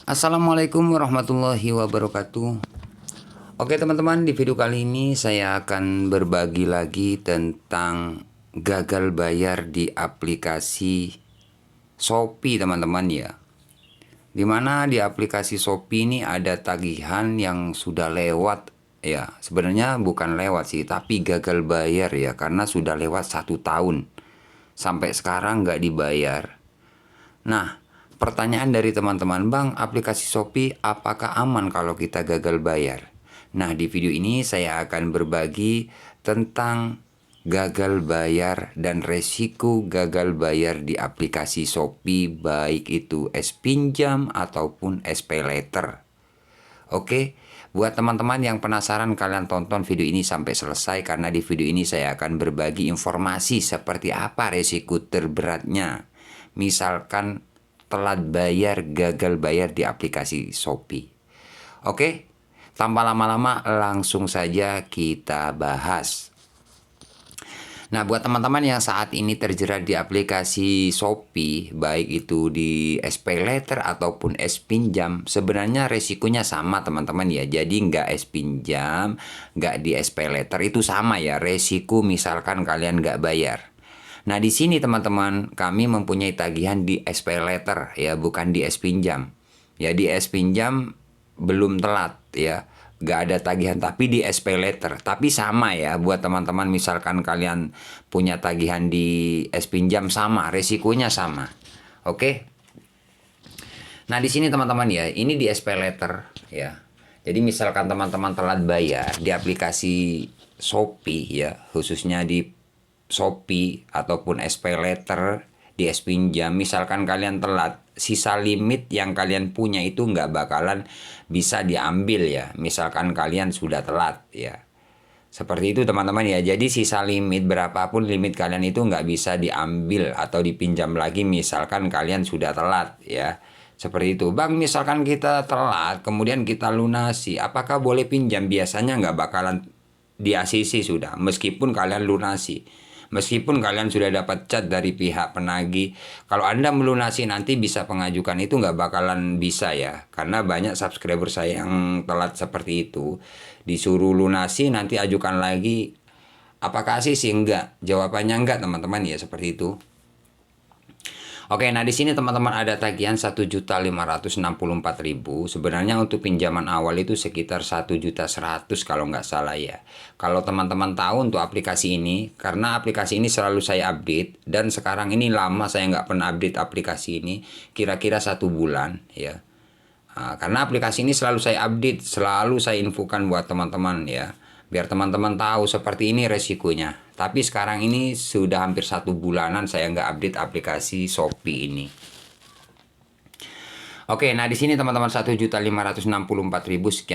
Assalamualaikum warahmatullahi wabarakatuh. Oke teman-teman, di video kali ini saya akan berbagi lagi tentang gagal bayar di aplikasi Shopee teman-teman ya. Dimana di aplikasi Shopee ini ada tagihan yang sudah lewat ya. Sebenarnya bukan lewat sih, tapi gagal bayar ya, karena sudah lewat 1 tahun. Sampai sekarang nggak dibayar. Nah, pertanyaan dari teman-teman, Bang, aplikasi Shopee apakah aman kalau kita gagal bayar? Nah, di video ini saya akan berbagi tentang gagal bayar dan resiko gagal bayar di aplikasi Shopee, baik itu S-Pinjam ataupun SPayLater. Oke, buat teman-teman yang penasaran, kalian tonton video ini sampai selesai, karena di video ini saya akan berbagi informasi seperti apa resiko terberatnya misalkan telat bayar, gagal bayar di aplikasi Shopee. Oke, tanpa lama-lama langsung saja kita bahas. Nah, buat teman-teman yang saat ini terjerat di aplikasi Shopee, baik itu di SPayLater ataupun S-Pinjam, sebenarnya resikonya sama teman-teman ya. Jadi nggak S-Pinjam, nggak di SPayLater, itu sama ya, resiko misalkan kalian nggak bayar. Nah, di sini teman-teman, kami mempunyai tagihan di SPayLater ya, bukan di S-Pinjam. Ya, di S-Pinjam belum telat ya, nggak ada tagihan, tapi di SPayLater. Tapi sama ya, buat teman-teman misalkan kalian punya tagihan di S-Pinjam, sama, resikonya sama. Oke. Nah, di sini teman-teman ya, ini di SPayLater ya. Jadi misalkan teman-teman telat bayar di aplikasi Shopee ya, khususnya di Shopee ataupun SPayLater di S-Pinjam, misalkan kalian telat, sisa limit yang kalian punya itu nggak bakalan bisa diambil ya, misalkan kalian sudah telat ya. Seperti itu teman-teman ya. Jadi sisa limit, berapapun limit kalian itu nggak bisa diambil atau dipinjam lagi misalkan kalian sudah telat ya. Seperti itu. Bang, misalkan kita telat kemudian kita lunasi, apakah boleh pinjam? Biasanya nggak bakalan di ACC sudah, meskipun kalian lunasi. Meskipun kalian sudah dapat cat dari pihak penagih, kalau Anda melunasi nanti bisa pengajukan, itu nggak bakalan bisa ya. Karena banyak subscriber saya yang telat seperti itu. Disuruh lunasi, nanti ajukan lagi. Apakah sih enggak? Jawabannya enggak teman-teman ya, seperti itu. Oke, nah di sini teman-teman ada tagihan 1.564.000. Sebenarnya untuk pinjaman awal itu sekitar 1.100.000 kalau nggak salah ya. Kalau teman-teman tahu untuk aplikasi ini, karena aplikasi ini selalu saya update, dan sekarang ini lama saya nggak pernah update aplikasi ini, kira-kira 1 bulan ya. Nah, karena aplikasi ini selalu saya update, selalu saya infokan buat teman-teman ya, biar teman-teman tahu seperti ini resikonya. Tapi sekarang ini sudah hampir 1 bulanan saya nggak update aplikasi Shopee ini. Oke, nah di sini teman-teman 1.564.000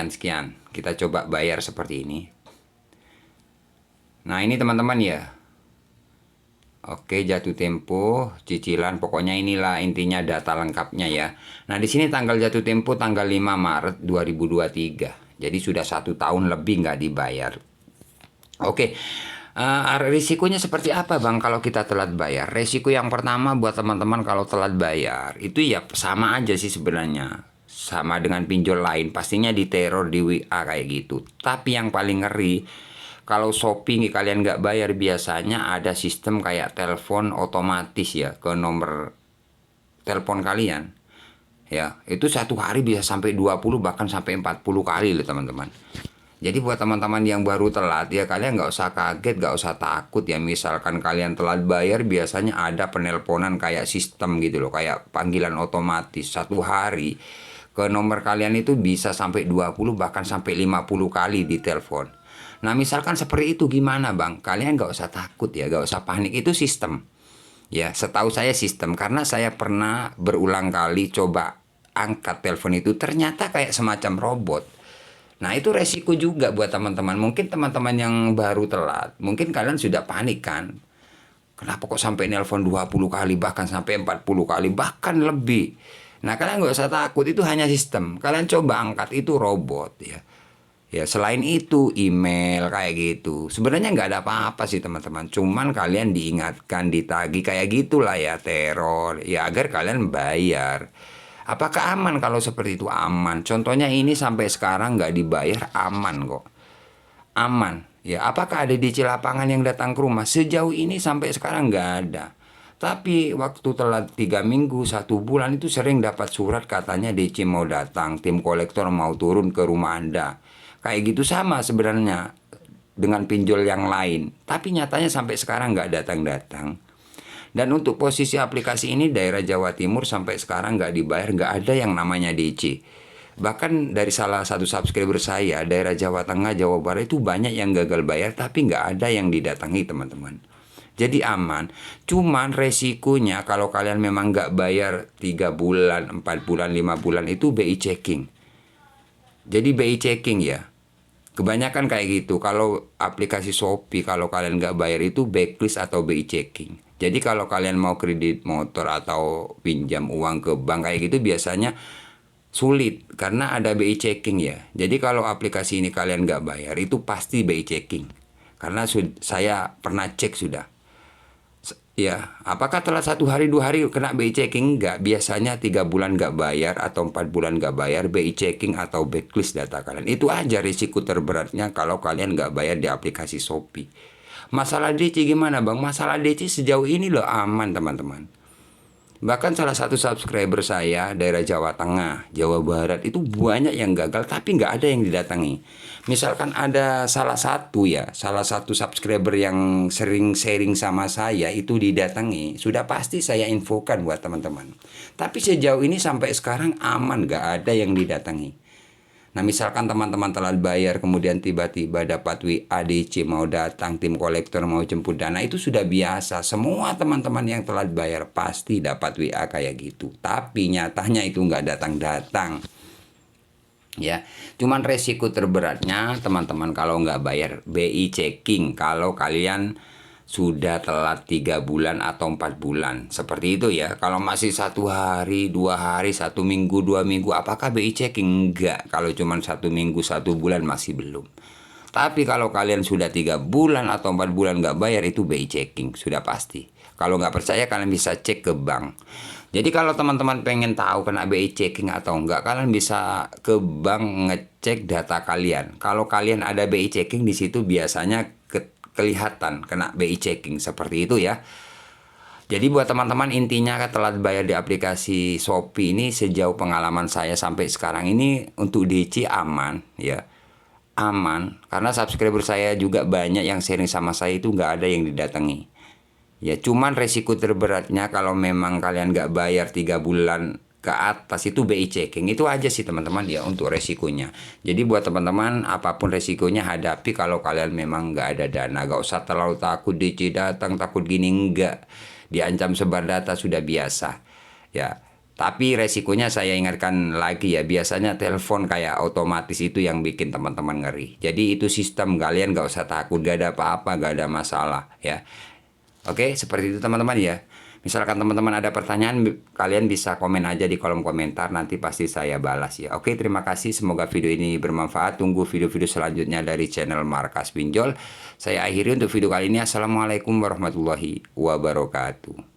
sekian. Kita coba bayar seperti ini. Nah ini teman-teman ya. Oke, jatuh tempo, cicilan, pokoknya inilah intinya data lengkapnya ya. Nah di sini tanggal jatuh tempo tanggal 5 Maret 2023. Jadi sudah 1 tahun lebih nggak dibayar. Oke, risikonya seperti apa Bang kalau kita telat bayar? Risiko yang pertama buat teman-teman kalau telat bayar, itu ya sama aja sih sebenarnya. Sama dengan pinjol lain, pastinya diteror di WA kayak gitu. Tapi yang paling ngeri, kalau Shopee kalian nggak bayar, biasanya ada sistem kayak telepon otomatis ya ke nomor telepon kalian. Ya, itu satu hari bisa sampai 20 bahkan sampai 40 kali loh teman-teman. Jadi buat teman-teman yang baru telat ya, kalian nggak usah kaget, nggak usah takut ya. Misalkan kalian telat bayar, biasanya ada penelponan kayak sistem gitu loh, kayak panggilan otomatis. Satu hari ke nomor kalian itu bisa sampai 20 bahkan sampai 50 kali ditelepon. Nah misalkan seperti itu gimana Bang? Kalian nggak usah takut ya, nggak usah panik, itu sistem. Ya, setahu saya sistem, karena saya pernah berulang kali coba angkat telepon itu, ternyata kayak semacam robot. Nah, itu resiko juga buat teman-teman. Mungkin teman-teman yang baru telat, mungkin kalian sudah panik kan. Kenapa kok sampai nelpon 20 kali, bahkan sampai 40 kali, bahkan lebih. Nah, kalian nggak usah takut, itu hanya sistem. Kalian coba angkat, itu robot ya. Ya, selain itu email kayak gitu. Sebenarnya nggak ada apa-apa sih teman-teman. Cuman kalian diingatkan, ditagih kayak gitulah ya, teror. Ya agar kalian bayar. Apakah aman kalau seperti itu? Aman. Contohnya ini sampai sekarang nggak dibayar, aman kok. Aman. Ya, apakah ada DC lapangan yang datang ke rumah? Sejauh ini sampai sekarang nggak ada. Tapi waktu telat 3 minggu, 1 bulan itu sering dapat surat katanya DC mau datang, tim kolektor mau turun ke rumah Anda. Kayak gitu sama sebenarnya dengan pinjol yang lain. Tapi nyatanya sampai sekarang nggak datang-datang. Dan untuk posisi aplikasi ini daerah Jawa Timur sampai sekarang nggak dibayar, nggak ada yang namanya DC. Bahkan dari salah satu subscriber saya, daerah Jawa Tengah, Jawa Barat itu banyak yang gagal bayar tapi nggak ada yang didatangi teman-teman. Jadi aman. Cuman resikonya kalau kalian memang nggak bayar 3 bulan, 4 bulan, 5 bulan itu BI checking. Jadi BI checking ya. Kebanyakan kayak gitu. Kalau aplikasi Shopee kalau kalian nggak bayar itu backlist atau BI checking. Jadi kalau kalian mau kredit motor atau pinjam uang ke bank kayak gitu biasanya sulit karena ada BI checking ya. Jadi kalau aplikasi ini kalian nggak bayar itu pasti BI checking. Karena saya pernah cek sudah. Ya, apakah telat 1 hari 2 hari kena BI checking? Enggak, biasanya 3 bulan nggak bayar atau 4 bulan nggak bayar BI checking atau backlist data kalian. Itu aja risiko terberatnya kalau kalian nggak bayar di aplikasi Shopee. Masalah DC gimana bang? Masalah DC sejauh ini loh aman teman-teman. Bahkan salah satu subscriber saya daerah Jawa Tengah, Jawa Barat itu banyak yang gagal tapi nggak ada yang didatangi. Misalkan ada salah satu subscriber yang sering sharing sama saya itu didatangi, sudah pasti saya infokan buat teman-teman. Tapi sejauh ini sampai sekarang aman, nggak ada yang didatangi. Nah misalkan teman-teman telat bayar kemudian tiba-tiba dapat WA DC mau datang, tim kolektor mau jemput dana, itu sudah biasa. Semua teman-teman yang telat bayar pasti dapat WA kayak gitu. Tapi nyatanya itu nggak datang-datang. Ya, cuman resiko terberatnya teman-teman kalau nggak bayar BI checking. Kalau kalian sudah telat 3 bulan atau 4 bulan seperti itu ya. Kalau masih 1 hari 2 hari, 1 minggu 2 minggu, apakah BI checking? Enggak. Kalau cuma 1 minggu 1 bulan masih belum. Tapi kalau kalian sudah 3 bulan atau 4 bulan nggak bayar itu BI checking sudah pasti. Kalau nggak percaya kalian bisa cek ke bank. Jadi kalau teman-teman pengen tahu kena BI checking atau enggak, kalian bisa ke bank ngecek data kalian. Kalau kalian ada BI checking di situ biasanya kelihatan kena BI checking seperti itu ya. Jadi buat teman-teman intinya telat bayar di aplikasi Shopee ini sejauh pengalaman saya sampai sekarang ini untuk DC aman ya. Aman karena subscriber saya juga banyak yang sharing sama saya itu nggak ada yang didatangi. Ya cuman resiko terberatnya kalau memang kalian nggak bayar 3 bulan ke atas itu BI checking. Itu aja sih teman-teman ya untuk resikonya. Jadi buat teman-teman apapun resikonya hadapi. Kalau kalian memang nggak ada dana, nggak usah terlalu takut DC datang, takut gini, enggak. Diancam sebar data sudah biasa ya. Tapi resikonya saya ingatkan lagi ya, biasanya telepon kayak otomatis itu yang bikin teman-teman ngeri. Jadi itu sistem, kalian nggak usah takut, gak ada apa-apa, gak ada masalah ya. Oke, seperti itu teman-teman ya. Misalkan teman-teman ada pertanyaan, kalian bisa komen aja di kolom komentar, nanti pasti saya balas ya. Oke, terima kasih. Semoga video ini bermanfaat. Tunggu video-video selanjutnya dari channel Markas Pinjol. Saya akhiri untuk video kali ini. Assalamualaikum warahmatullahi wabarakatuh.